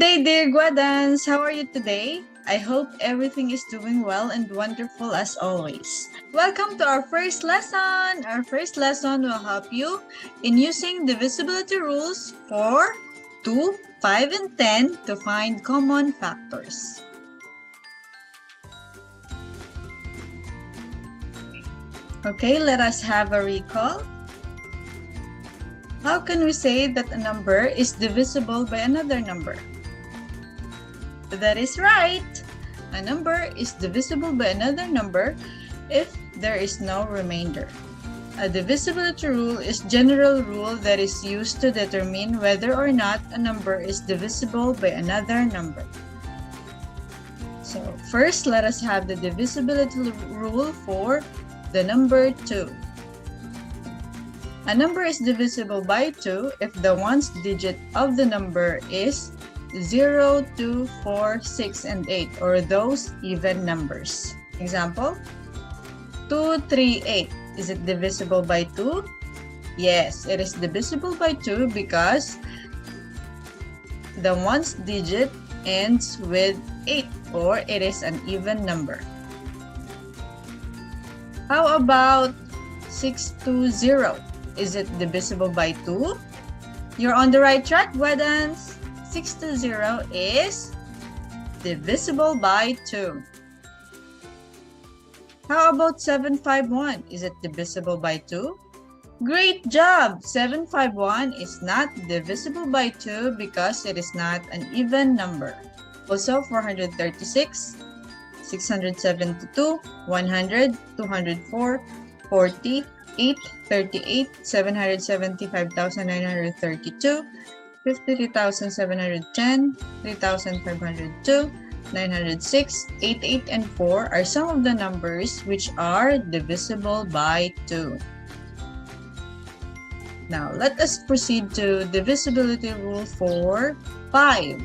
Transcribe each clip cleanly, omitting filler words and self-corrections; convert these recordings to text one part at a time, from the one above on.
day, dear Guadans! How are you today? I hope everything is doing well and wonderful as always. Welcome to our first lesson! Our first lesson will help you in using divisibility rules for 2, 5, and 10 to find common factors. Okay, let us have a recall. How can we say that a number is divisible by another number? That is right. A number is divisible by another number if there is no remainder. A divisibility rule is a general rule that is used to determine whether or not a number is divisible by another number. So first, let us have the divisibility rule for the number 2. A number is divisible by 2 if the ones digit of the number is 0, 2, 4, 6, and 8, or those even numbers. Example, 2, 3, 8. Is it divisible by 2? Yes, it is divisible by 2 because the ones digit ends with 8, or it is an even number. How about 620? Is it divisible by 2? You're on the right track, Guadans. 620 is divisible by 2. How about 751? Is it divisible by 2? Great job! 751 is not divisible by 2 because it is not an even number. Also, 436, 672, 100, 204, 40, 8, 38, 775,932, 53,710, 3,502, 906, 88, and 4 are some of the numbers which are divisible by 2. Now, let us proceed to divisibility rule for 5.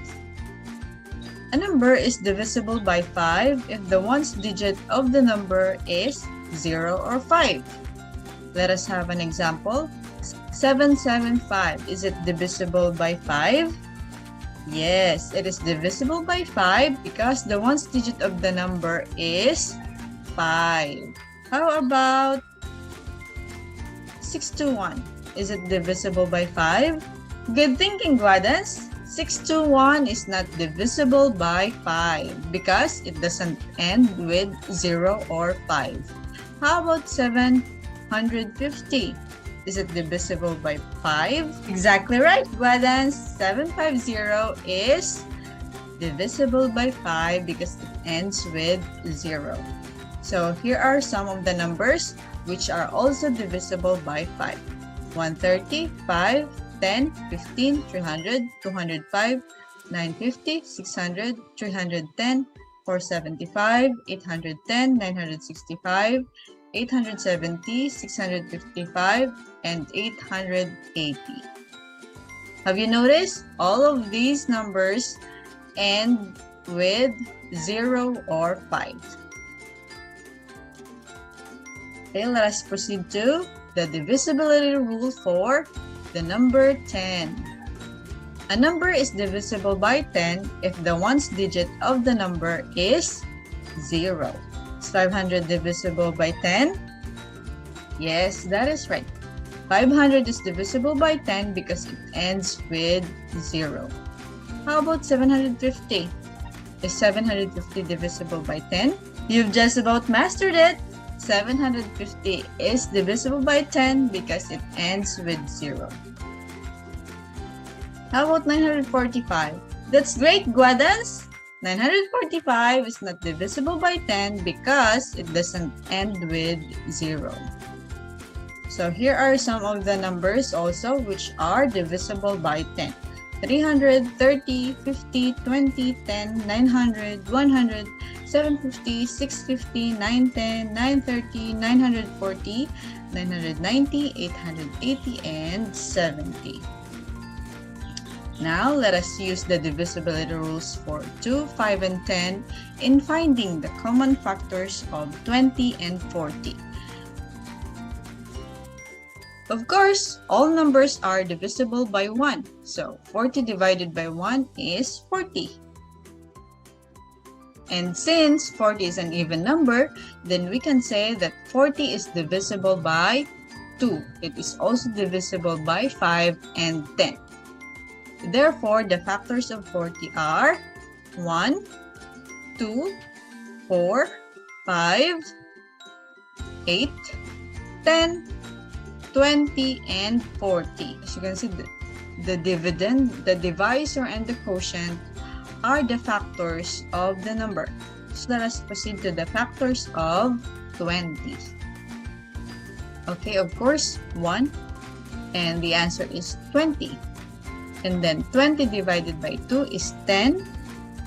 A number is divisible by 5 if the ones digit of the number is 0 or 5. Let us have an example. 775. Is it divisible by 5? Yes, it is divisible by 5 because the ones digit of the number is 5. How about 621? Is it divisible by 5? Good thinking, Guadans. 621 is not divisible by 5 because it doesn't end with 0 or 5. How about 750? Is it divisible by 5? Exactly right, Guadans. 750 is divisible by 5 because it ends with 0. So here are some of the numbers which are also divisible by 5. 130, 5, 10, 15, 300, 205, 950, 600, 310, 475, 810, 965, 870, 655, and 880. Have you noticed? All of these numbers end with 0 or 5. Okay, let us proceed to the divisibility rule for the number 10. A number is divisible by 10 if the ones digit of the number is 0. Is 500 divisible by 10? Yes, that is right. 500 is divisible by 10 because it ends with 0. How about 750? Is 750 divisible by 10? You've just about mastered it. 750 is divisible by 10 because it ends with 0. How about 945? That's great, Guadans. 945 is not divisible by 10 because it doesn't end with 0. So here are some of the numbers also which are divisible by 10. 300, 30, 50, 20, 10, 900, 100, 750, 650, 910, 930, 940, 990, 880, and 70. Now, let us use the divisibility rules for 2, 5, and 10 in finding the common factors of 20 and 40. Of course, all numbers are divisible by 1. So 40 divided by 1 is 40. And since 40 is an even number, then we can say that 40 is divisible by 2. It is also divisible by 5 and 10. Therefore, the factors of 40 are 1, 2, 4, 5, 8, 10, 20, and 40. As you can see, the dividend, the divisor, and the quotient are the factors of the number. So let us proceed to the factors of 20. Okay, of course, 1, and the answer is 20. And then 20 divided by 2 is 10.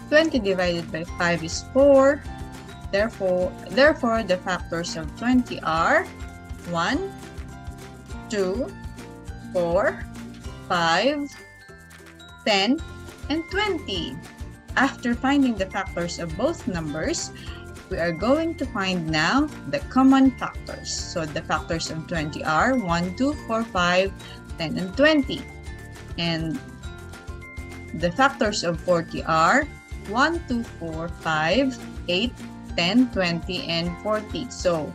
20 divided by 5 is 4. Therefore, the factors of 20 are 1, 2, 4, 5, 10, and 20. After finding the factors of both numbers, we are going to find now the common factors. So the factors of 20 are 1, 2, 4, 5, 10, and 20. And the factors of 40 are 1, 2, 4, 5, 8, 10, 20, and 40. So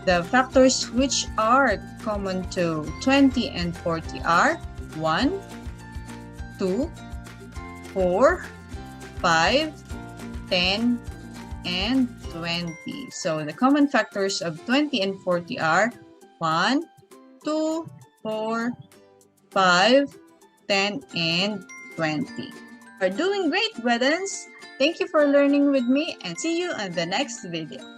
the factors which are common to 20 and 40 are 1, 2, 4, 5, 10, and 20. So the common factors of 20 and 40 are 1, 2, 4, 5, 10, and 20. You are doing great, Wedens. Thank you for learning with me, and see you on the next video.